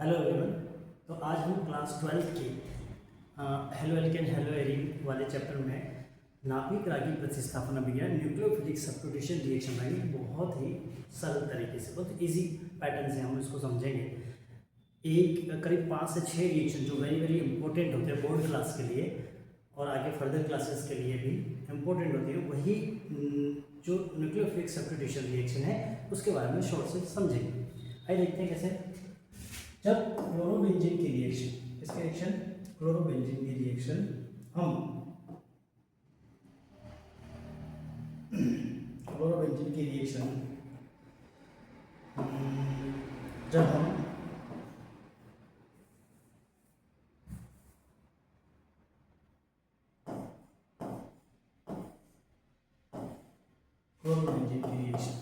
Hello everyone. तो आज हम क्लास 12 की हेलो एल्केन हेलो एरीन वाले चैप्टर में नाभिक रागी प्रतिस्थापन अभिक्रिया न्यूक्लियोफिलिक सब्स्टिट्यूशन रिएक्शन लाएंगे। बहुत ही सरल तरीके से, बहुत इजी पैटर्न से हम इसको समझेंगे। एक करीब 5 से 6 रिएक्शन जो वेरी वेरी इंपॉर्टेंट होते हैं बोर्ड क्लास के लिए और आगे फर्दर क्लासेस के लिए भी इम्पोर्टेंट होती है, वही जो न्यूक्लियोफिलिक सब्स्टिट्यूशन रिएक्शन है उसके बारे में शॉर्ट से समझेंगे। आइए देखते हैं कैसे। जब क्लोरोबेंजीन की रिएक्शन, इसके रिएक्शन क्लोरोबेंजीन की रिएक्शन हम क्लोरोबेंजीन की रिएक्शन जब हम क्लोरोबेंजीन की रिएक्शन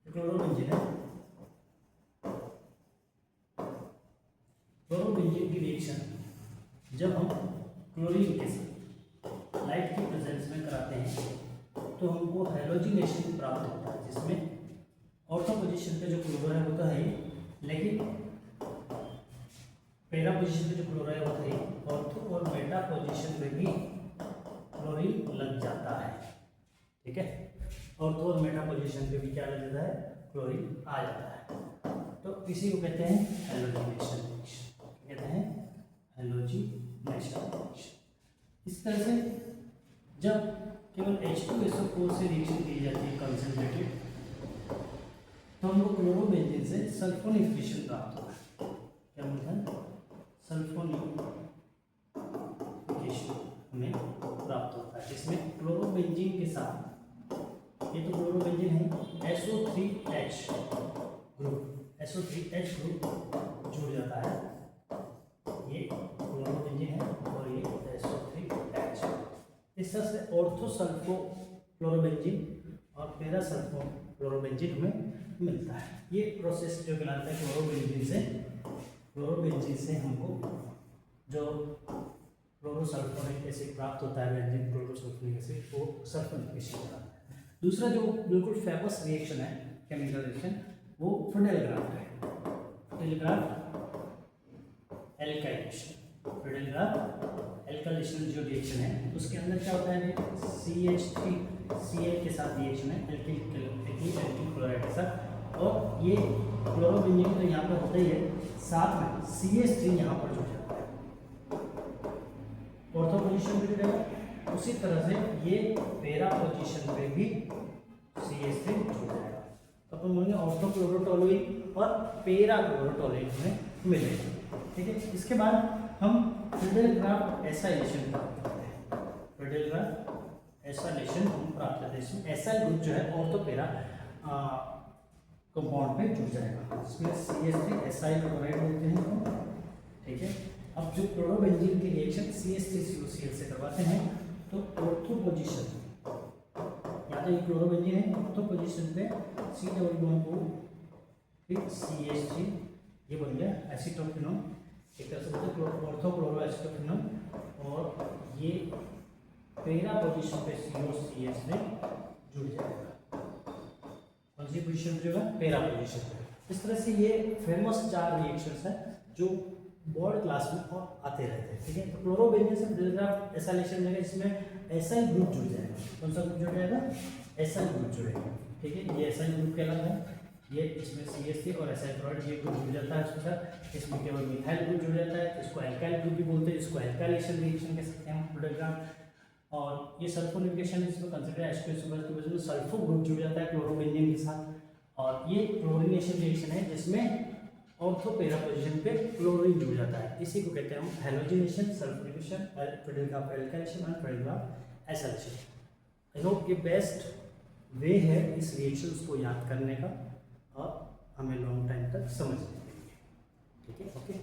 क्लोरोबेंजीन है, क्लोरोबेंजीन की रिएक्शन जब हम क्लोरीन के साथ लाइट की प्रेजेंस में कराते हैं तो हमको हैलोजिनेशन प्राप्त होता है, जिसमें ऑर्थो पोजीशन पे जो क्लोरो है वो तो है ही, लेकिन पैरा पोजीशन पे जो क्लोरो है वो तो है ही, ऑर्थो और मेटा पोजीशन पे भी क्लोरीन लग जाता है। ठीक है, ऑर्थो और मेटा पोजीशन पे भी क्या लग जाता है, क्लोरीन आ जाता है। तो इसी को कहते हैं हैलोजिनेशन रिएक्शन, कहते हैं हैलोजिनेशन रिएक्शन। इस तरह से जब केवल H2SO4 से रिएक्शन की जाती है कंसंट्रेटेड, तो हमको क्लोरोबेंजीन से सल्फोनिफिकेशन प्राप्त होता है। क्या बोलते हैं, सल्फोनिफिकेशन हमें प्राप्त होता है, जिसमें क्लोरोबेंजीन के साथ, ये तो क्लोरोबेंजीन है, SO3H ग्रुप जुड़ जाता है। ये क्लोरोबेंजीन है और ये SO3H। इस तरह से ऑर्थोसल्फो क्लोरोबेंजीन और पैरासल्फो क्लोरोबेंजीन हमें मिलता है। ये प्रोसेस जो कहलाता है क्लोरोबेंजीन से हमको जो क्लोरोसल्फोनिक एसिड प्राप्त होता है, बेंजीन क्लोरोसल्फोनिक एसिड, वो सल्फोनिफिकेशन कहलाता है। दूसरा जो बिल्कुल फेमस रिएक्शन है, केमिकल रिएक्शन, वो फ्रिडेलग्राफ है। फ्रिडेलग्राफ एल्काइलेशन जो रिएक्शन है उसके अंदर क्या होता है, CH3Cl के साथ रिएक्शन है, एल्किल क्लोराइड के साथ, और ये क्लोरोबेंजीन तो यहाँ पर होता ही है, साथ में CH3 यहाँ पर जुड़ जाता है, ऑर्थो पोजीशन पे जुड़ेगा। उसी तरह से ये पैरा पोजीशन पे भी CH3 जुड़ जाएगा। तो अपन बोलेंगे ऑर्थोक्लोरोटोलुइन और पैरा क्लोरोटोलुइन हमें मिलेगा। ठीक है, इसके बाद हम फ्रिडेलग्राफ एसाइलेशन प्राप्त करते हैं। फ्रिडेलग्राफ एसाइलेशन हम प्राप्त करते हैं, इसमें एसाइल ग्रुप जो है ऑर्थो पैरा कंपाउंड पे जुड़ जाएगा, इसमें CH3 एसाइल क्लोराइड बोलते हैं। ठीक है, अब जो क्लोरोबेंजीन की रिएक्शन CH3COCl से करवाते हैं तो ऑर्थो पोजीशन, या तो ये क्लोरोबेंजीन है, ऑर्थो पोजीशन पे C+O फिर CH3, ये बन गया एसीटोफिनोन, एक तरह से बोलते हैं ऑर्थो क्लोरो एसीटोफिनोन, और ये पैरा पोजीशन पे COCH में जुड़ जाएगा। कौन सी पोजीशन पे होगा, पैरा पोजीशन पे। इस तरह से ये फेमस 4 रिएक्शंस है जो बोर्ड क्लास में और आते रहते हैं। ठीक है, तो क्लोरोबेंजीन से फ्रिडेलग्राफ एसाइलेशन में इसमें एसाइल ग्रुप जुड़ जाएगा। कौन सा ग्रुप जुड़ जाएगा, एसाइल ग्रुप जुड़ेगा। ठीक है, ये एसाइल ग्रुप कहलाता है। ये इसमें CH3 और एसाइल क्लोराइड ये ग्रुप जुड़ जाता है उसके साथ। इसमें केवल मिथाइल ग्रुप जुड़ जाता है, इसको एल्काइल ग्रुप भी बोलते हैं, इसको एल्काइलेशन रिएक्शन कह सकते हैं हम फ्रिडेलग्राफ। और ये सल्फोनिफिकेशन इसमें कंसीडर H2SO4 की वजह से सल्फो ग्रुप जुड़ जाता है क्लोरोबेंजीन के साथ। और ये क्लोरीनेशन रिएक्शन है जिसमें ऑर्थो पैरा पोजीशन पे क्लोरीन जुड़ जाता है, इसी को कहते हैं हम हैलोजिनेशन, सल्फोनिफिकेशन, फ्रिडेलग्राफ एल्काइलेशन और फ्रिडेलग्राफ एसाइलेशन। आई होप ये बेस्ट वे है इस रिएक्शंस को याद करने का और हमें लॉन्ग टाइम तक समझने के लिए। ठीक है, ओके।